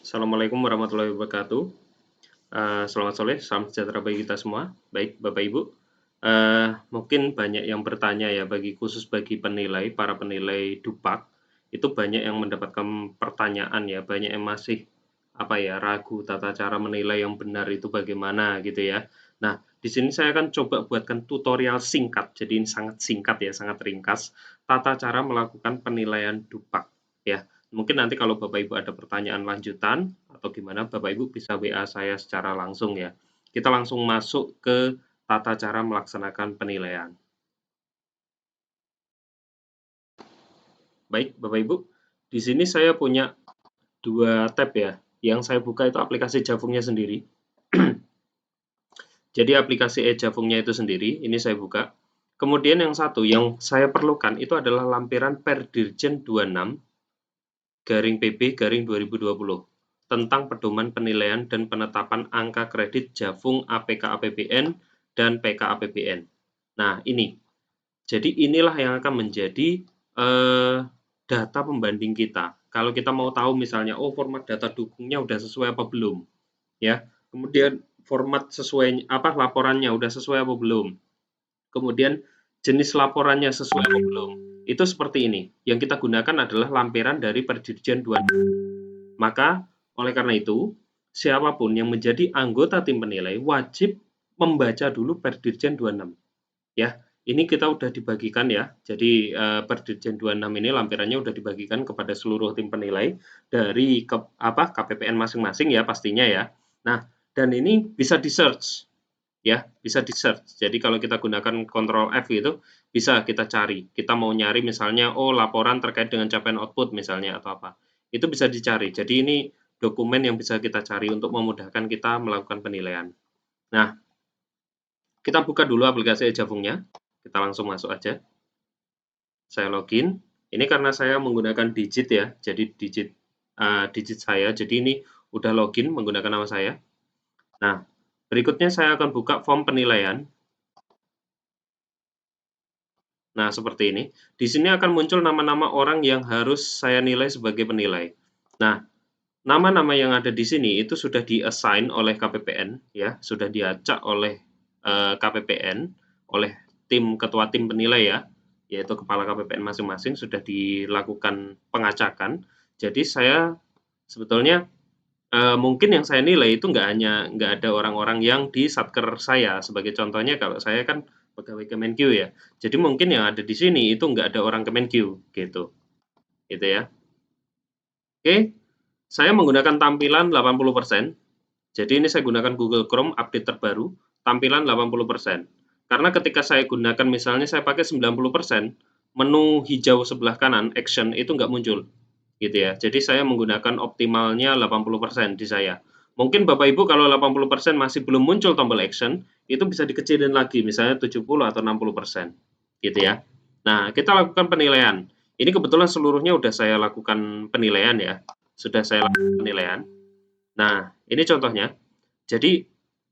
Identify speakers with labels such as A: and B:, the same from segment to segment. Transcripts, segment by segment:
A: Assalamualaikum warahmatullahi wabarakatuh. Selamat sore, salam sejahtera bagi kita semua. Baik, Bapak Ibu. Mungkin banyak yang bertanya ya, khusus bagi penilai, para penilai Dupak, itu banyak yang mendapatkan pertanyaan ya, banyak yang masih ragu tata cara menilai yang benar itu bagaimana gitu ya. Nah, di sini saya akan coba buatkan tutorial singkat, jadi ini sangat singkat ya, sangat ringkas, tata cara melakukan penilaian Dupak ya. Mungkin nanti kalau Bapak Ibu ada pertanyaan lanjutan atau gimana, Bapak Ibu bisa WA saya secara langsung ya. Kita langsung masuk ke tata cara melaksanakan penilaian. Baik, Bapak Ibu, di sini saya punya dua tab ya. Yang saya buka itu aplikasi Javungnya sendiri. Jadi aplikasi e-Javungnya itu sendiri, ini saya buka. Kemudian yang satu yang saya perlukan itu adalah lampiran Perdirjen 26 garing PB garing 2020 tentang pedoman penilaian dan penetapan angka kredit Javung APK APBN dan PK APBN. Nah, ini. Jadi inilah yang akan menjadi data pembanding kita. Kalau kita mau tahu misalnya, oh format data dukungnya udah sesuai apa belum, ya. Kemudian format sesuai laporannya udah sesuai apa belum. Kemudian jenis laporannya sesuai apa belum. Itu seperti ini. Yang kita gunakan adalah lampiran dari Perdirjen 26. Maka oleh karena itu, siapapun yang menjadi anggota tim penilai wajib membaca dulu Perdirjen 26. Ya, ini kita udah dibagikan ya. Jadi Perdirjen 26 ini lampirannya udah dibagikan kepada seluruh tim penilai dari KPPN masing-masing ya pastinya ya. Nah, dan ini bisa di-search ya, bisa di-search. Jadi kalau kita gunakan Ctrl F itu bisa kita cari. Kita mau nyari misalnya laporan terkait dengan capaian output misalnya atau apa. Itu bisa dicari. Jadi ini dokumen yang bisa kita cari untuk memudahkan kita melakukan penilaian. Nah, kita buka dulu aplikasi e-Javungnya. Kita langsung masuk aja. Saya login. Ini karena saya menggunakan digit ya, jadi digit saya. Jadi ini udah login menggunakan nama saya. Nah, berikutnya saya akan buka form penilaian. Nah, seperti ini. Di sini akan muncul nama-nama orang yang harus saya nilai sebagai penilai. Nah, nama-nama yang ada di sini itu sudah di-assign oleh KPPN ya, sudah diacak oleh KPPN, oleh ketua tim penilai ya, yaitu kepala KPPN masing-masing sudah dilakukan pengacakan. Jadi saya sebetulnya mungkin yang saya nilai itu nggak ada orang-orang yang di satker saya. Sebagai contohnya kalau saya kan pegawai Kemenq ya. Jadi mungkin yang ada di sini itu nggak ada orang Kemenq gitu. Gitu ya. Oke, saya menggunakan tampilan 80%. Jadi ini saya gunakan Google Chrome update terbaru, tampilan 80%. Karena ketika saya gunakan misalnya saya pakai 90%, menu hijau sebelah kanan action itu nggak muncul. Gitu ya. Jadi saya menggunakan optimalnya 80% di saya. Mungkin Bapak Ibu kalau 80% masih belum muncul tombol action, itu bisa dikecilin lagi, misalnya 70 atau 60%. Gitu ya. Nah, kita lakukan penilaian. Ini kebetulan seluruhnya udah saya lakukan penilaian ya. Sudah saya lakukan penilaian. Nah, ini contohnya. Jadi,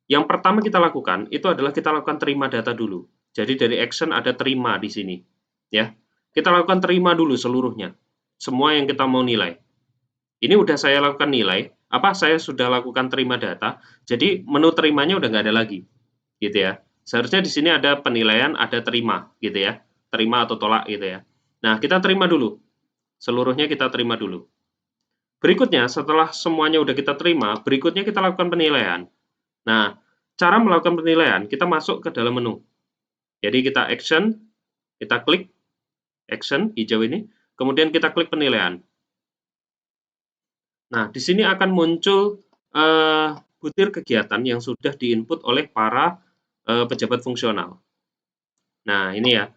A: yang pertama kita lakukan itu adalah kita lakukan terima data dulu. Jadi dari action ada terima di sini. Ya. Kita lakukan terima dulu seluruhnya. Semua yang kita mau nilai. Ini udah saya lakukan nilai, saya sudah lakukan terima data, jadi menu terimanya udah nggak ada lagi, gitu ya. Seharusnya di sini ada penilaian, ada terima, gitu ya. Terima atau tolak gitu ya. Nah, kita terima dulu. Seluruhnya kita terima dulu. Berikutnya, setelah semuanya udah kita terima, berikutnya kita lakukan penilaian. Nah, cara melakukan penilaian, kita masuk ke dalam menu. Jadi kita action, kita klik action, hijau ini, kemudian kita klik penilaian. Nah, di sini akan muncul butir kegiatan yang sudah diinput oleh para pejabat fungsional. Nah, ini ya.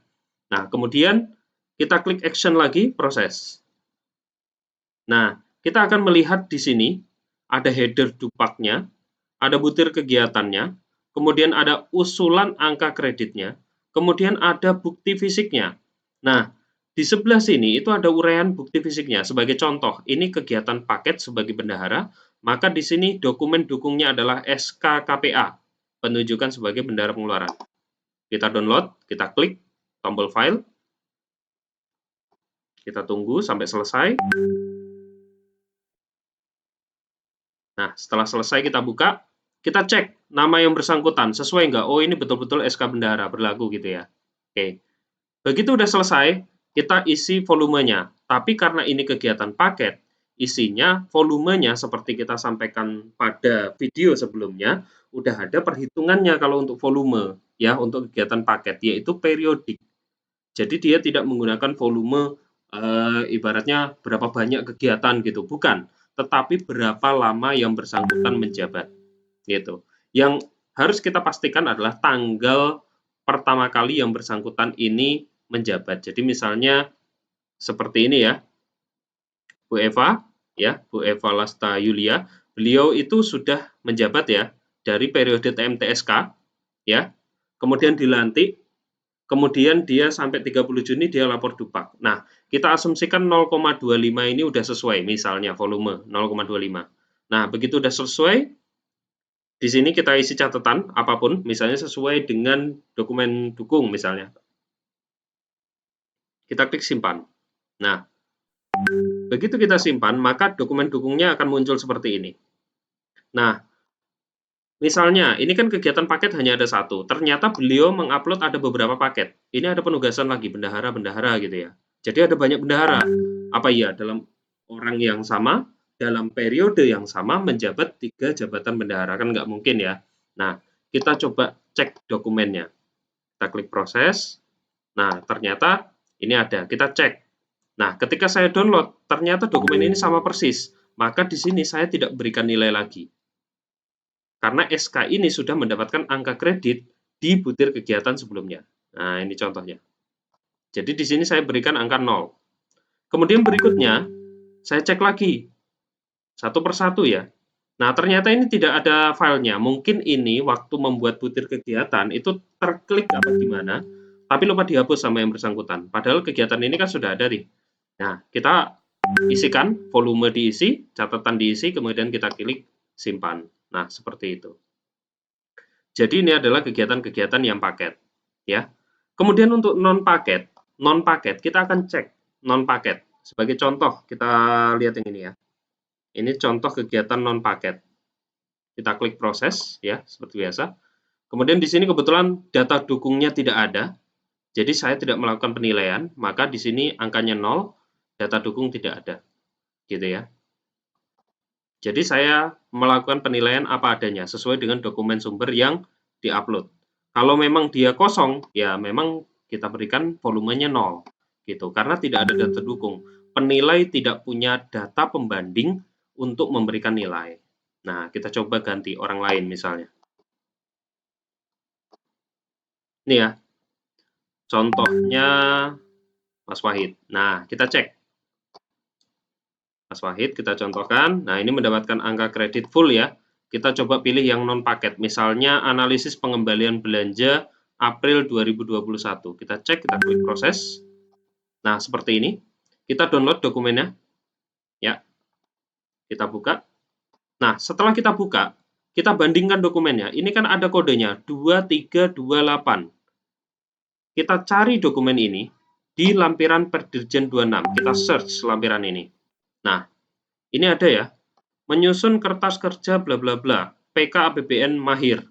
A: Nah, kemudian kita klik action lagi, proses. Nah, kita akan melihat di sini ada header dupaknya, ada butir kegiatannya, kemudian ada usulan angka kreditnya, kemudian ada bukti fisiknya. Nah, di sebelah sini itu ada uraian bukti fisiknya. Sebagai contoh, ini kegiatan paket sebagai bendahara, maka di sini dokumen dukungnya adalah SKKPA, penunjukan sebagai bendahara pengeluaran. Kita download, kita klik tombol file, kita tunggu sampai selesai. Nah, setelah selesai kita buka, kita cek nama yang bersangkutan, sesuai nggak? Oh, ini betul-betul SK bendahara berlaku gitu ya. Oke. Begitu udah selesai, kita isi volumenya. Tapi karena ini kegiatan paket, isinya volumenya seperti kita sampaikan pada video sebelumnya, udah ada perhitungannya kalau untuk volume ya untuk kegiatan paket, yaitu periodik. Jadi dia tidak menggunakan volume ibaratnya berapa banyak kegiatan gitu, bukan, tetapi berapa lama yang bersangkutan menjabat gitu. Yang harus kita pastikan adalah tanggal pertama kali yang bersangkutan ini menjabat. Jadi misalnya seperti ini ya, Bu Eva, ya, Bu Eva Lasta Yulia, beliau itu sudah menjabat ya dari periode TMTSK, ya, kemudian dilantik, kemudian dia sampai 30 Juni dia lapor Dupak. Nah, kita asumsikan 0,25 ini udah sesuai, misalnya volume 0,25. Nah, begitu udah sesuai, di sini kita isi catatan apapun, misalnya sesuai dengan dokumen dukung misalnya. Kita klik simpan. Nah, begitu kita simpan, maka dokumen dukungnya akan muncul seperti ini. Nah, misalnya, ini kan kegiatan paket hanya ada satu. Ternyata beliau mengupload ada beberapa paket. Ini ada penugasan lagi, bendahara-bendahara gitu ya. Jadi ada banyak bendahara. Apa iya, dalam orang yang sama, dalam periode yang sama, menjabat 3 jabatan bendahara? Kan nggak mungkin ya. Nah, kita coba cek dokumennya. Kita klik proses. Nah, ternyata ini ada. Kita cek. Nah, ketika saya download, ternyata dokumen ini sama persis. Maka di sini saya tidak berikan nilai lagi. Karena SK ini sudah mendapatkan angka kredit di butir kegiatan sebelumnya. Nah, ini contohnya. Jadi di sini saya berikan angka 0. Kemudian berikutnya, saya cek lagi. Satu persatu ya. Nah, ternyata ini tidak ada filenya. Mungkin ini waktu membuat butir kegiatan itu terklik apa gimana, tapi lupa dihapus sama yang bersangkutan. Padahal kegiatan ini kan sudah ada nih. Nah, kita isikan, volume diisi, catatan diisi, kemudian kita klik simpan. Nah, seperti itu. Jadi ini adalah kegiatan-kegiatan yang paket, ya. Kemudian untuk non paket kita akan cek non paket. Sebagai contoh kita lihat yang ini ya. Ini contoh kegiatan non paket. Kita klik proses ya seperti biasa. Kemudian di sini kebetulan data dukungnya tidak ada. Jadi saya tidak melakukan penilaian, maka di sini angkanya 0, data dukung tidak ada. Gitu ya. Jadi saya melakukan penilaian apa adanya sesuai dengan dokumen sumber yang diupload. Kalau memang dia kosong, ya memang kita berikan volumenya 0 gitu. Karena tidak ada data dukung. Penilai tidak punya data pembanding untuk memberikan nilai. Nah, kita coba ganti orang lain misalnya. Ini ya. Contohnya Mas Wahid. Nah, kita cek. Mas Wahid kita contohkan. Nah, ini mendapatkan angka kredit full ya. Kita coba pilih yang non paket. Misalnya analisis pengembalian belanja April 2021. Kita cek, kita klik proses. Nah, seperti ini. Kita download dokumennya. Ya. Kita buka. Nah, setelah kita buka, kita bandingkan dokumennya. Ini kan ada kodenya 2328. Kita cari dokumen ini di lampiran Perdirjen 26. Kita search lampiran ini. Nah, ini ada ya. Menyusun kertas kerja bla bla bla, PK APBN Mahir.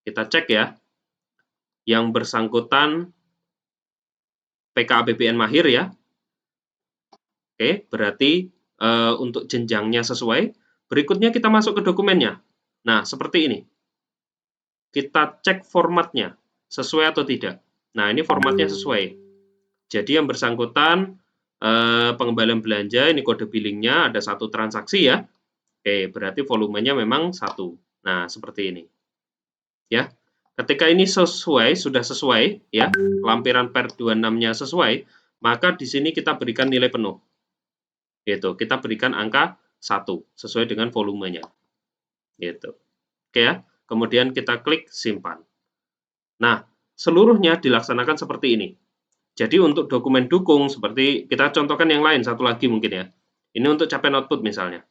A: Kita cek ya. Yang bersangkutan PK APBN Mahir ya. Oke, berarti untuk jenjangnya sesuai. Berikutnya kita masuk ke dokumennya. Nah, seperti ini. Kita cek formatnya, sesuai atau tidak. Nah, ini formatnya sesuai. Jadi yang bersangkutan pengembalian belanja, ini kode billingnya ada satu transaksi ya. Oke, berarti volumenya memang satu. Nah, seperti ini. Ya, ketika ini sesuai, sudah sesuai, ya, lampiran per 26-nya sesuai, maka di sini kita berikan nilai penuh. Gitu, kita berikan angka 1, sesuai dengan volumenya. Gitu. Oke ya, kemudian kita klik simpan. Nah, seluruhnya dilaksanakan seperti ini. Jadi untuk dokumen dukung, seperti kita contohkan yang lain, satu lagi mungkin ya. Ini untuk capaian output misalnya.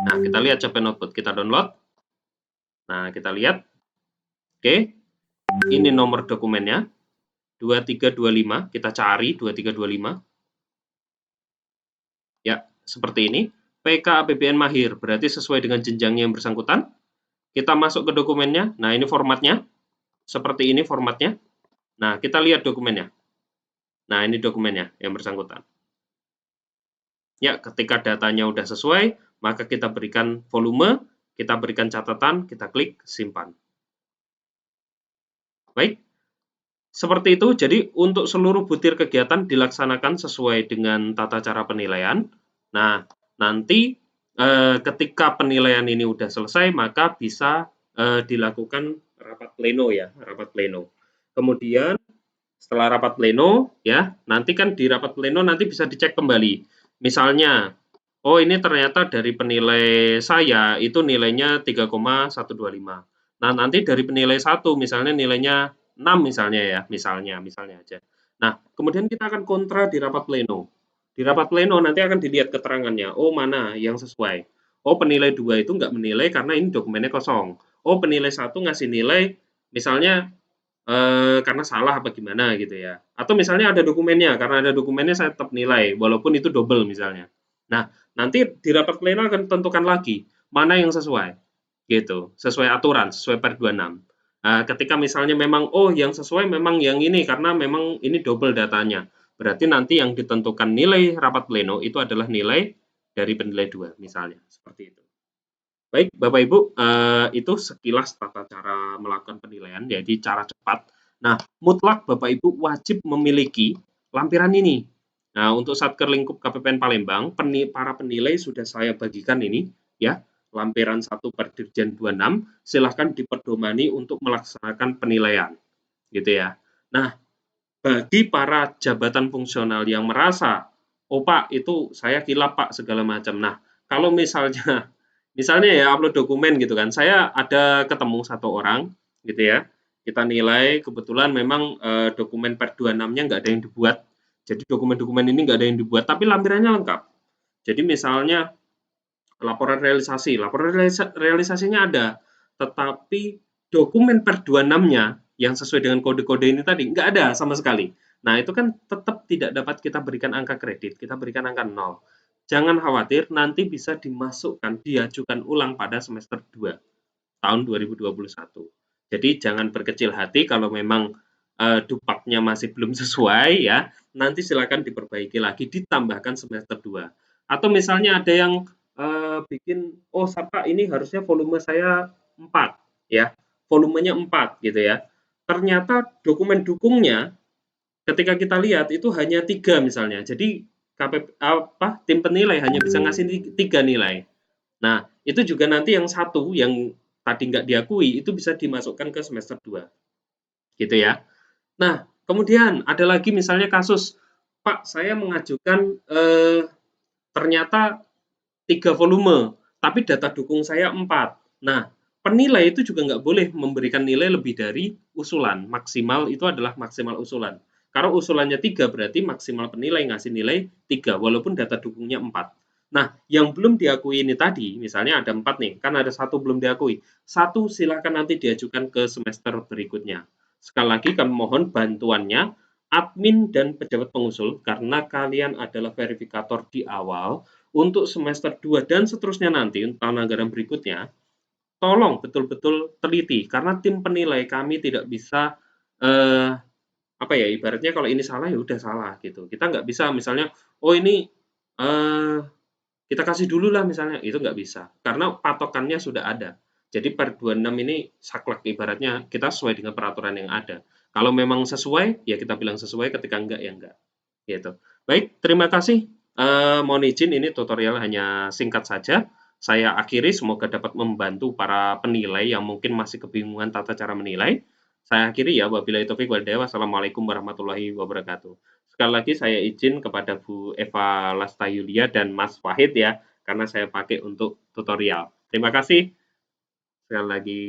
A: Nah, kita lihat capaian output, kita download. Nah, kita lihat. Oke, ini nomor dokumennya. 2325, kita cari 2325. Ya, seperti ini. PK APBN Mahir, berarti sesuai dengan jenjangnya yang bersangkutan. Kita masuk ke dokumennya. Nah, ini formatnya. Seperti ini formatnya. Nah, kita lihat dokumennya. Nah, ini dokumennya yang bersangkutan. Ya, ketika datanya udah sesuai, maka kita berikan volume, kita berikan catatan, kita klik simpan. Baik, seperti itu. Jadi untuk seluruh butir kegiatan dilaksanakan sesuai dengan tata cara penilaian. Nah, nanti ketika penilaian ini udah selesai, maka bisa dilakukan rapat pleno ya, rapat pleno. Kemudian setelah rapat pleno ya, nanti kan di rapat pleno nanti bisa dicek kembali. Misalnya, oh ini ternyata dari penilai saya itu nilainya 3,125. Nah, nanti dari penilai 1 misalnya nilainya 6 misalnya ya, misalnya aja. Nah, kemudian kita akan kontra di rapat pleno. Di rapat pleno nanti akan dilihat keterangannya, oh mana yang sesuai. Oh penilai 2 itu nggak menilai karena ini dokumennya kosong. Oh penilai 1 ngasih nilai misalnya karena salah apa gimana gitu ya. Atau misalnya ada dokumennya, karena ada dokumennya saya tetap nilai, walaupun itu double misalnya. Nah, nanti di rapat pleno akan tentukan lagi mana yang sesuai, gitu, sesuai aturan, sesuai per 26. Ketika misalnya memang, oh yang sesuai memang yang ini, karena memang ini double datanya. Berarti nanti yang ditentukan nilai rapat pleno itu adalah nilai dari penilai 2, misalnya, seperti itu. Baik, Bapak Ibu, itu sekilas tata cara melakukan penilaian, jadi cara cepat. Nah, mutlak Bapak Ibu wajib memiliki lampiran ini. Nah, untuk Satker Lingkup KPPN Palembang, para penilai sudah saya bagikan ini, ya, lampiran 1 per Dirjen 26, silahkan diperdomani untuk melaksanakan penilaian, gitu ya. Nah, bagi para jabatan fungsional yang merasa, oh Pak, itu saya kilap Pak, segala macam. Nah, kalau misalnya misalnya ya upload dokumen gitu kan, saya ada ketemu satu orang gitu ya, kita nilai kebetulan memang dokumen per 26-nya nggak ada yang dibuat, jadi dokumen-dokumen ini nggak ada yang dibuat, tapi lampirannya lengkap. Jadi misalnya laporan realisasinya ada, tetapi dokumen per 26-nya yang sesuai dengan kode-kode ini tadi nggak ada sama sekali. Nah itu kan tetap tidak dapat kita berikan angka kredit, kita berikan angka 0. Jangan khawatir, nanti bisa dimasukkan, diajukan ulang pada semester 2 tahun 2021. Jadi jangan berkecil hati kalau memang dupaknya masih belum sesuai ya, nanti silakan diperbaiki lagi, ditambahkan semester 2. Atau misalnya ada yang bikin, oh Pak ini harusnya volume saya 4 ya, volumenya 4 gitu ya. Ternyata dokumen dukungnya ketika kita lihat itu hanya 3 misalnya. Jadi tim penilai hanya bisa ngasih 3 nilai. Nah, itu juga nanti yang satu yang tadi nggak diakui itu bisa dimasukkan ke semester 2 gitu ya. Nah, kemudian ada lagi misalnya kasus, Pak saya mengajukan ternyata 3 volume, tapi data dukung saya 4. Nah, penilai itu juga nggak boleh memberikan nilai lebih dari usulan. Maksimal itu adalah maksimal usulan. Kalau usulannya 3 berarti maksimal penilai ngasih nilai 3, walaupun data dukungnya 4. Nah, yang belum diakui ini tadi, misalnya ada 4 nih, kan ada satu belum diakui. Satu silakan nanti diajukan ke semester berikutnya. Sekali lagi kami mohon bantuannya, admin dan pejabat pengusul, karena kalian adalah verifikator di awal, untuk semester 2 dan seterusnya nanti, tahun anggaran berikutnya, tolong betul-betul teliti, karena tim penilai kami tidak bisa, apa ya, ibaratnya kalau ini salah ya udah salah gitu. Kita nggak bisa misalnya, oh ini eh, kita kasih dulu lah misalnya, itu nggak bisa. Karena patokannya sudah ada. Jadi per 26 ini saklek ibaratnya kita sesuai dengan peraturan yang ada. Kalau memang sesuai, ya kita bilang sesuai, ketika enggak ya enggak. Gitu. Baik, terima kasih. Mohon izin ini tutorial hanya singkat saja. Saya akhiri, semoga dapat membantu para penilai yang mungkin masih kebingungan tata cara menilai. Saya akhiri ya, wabillahi taufiq wal hidayah. Wassalamualaikum warahmatullahi wabarakatuh. Sekali lagi saya izin kepada Bu Eva Lasta Yulia dan Mas Wahid ya, karena saya pakai untuk tutorial. Terima kasih sekali lagi.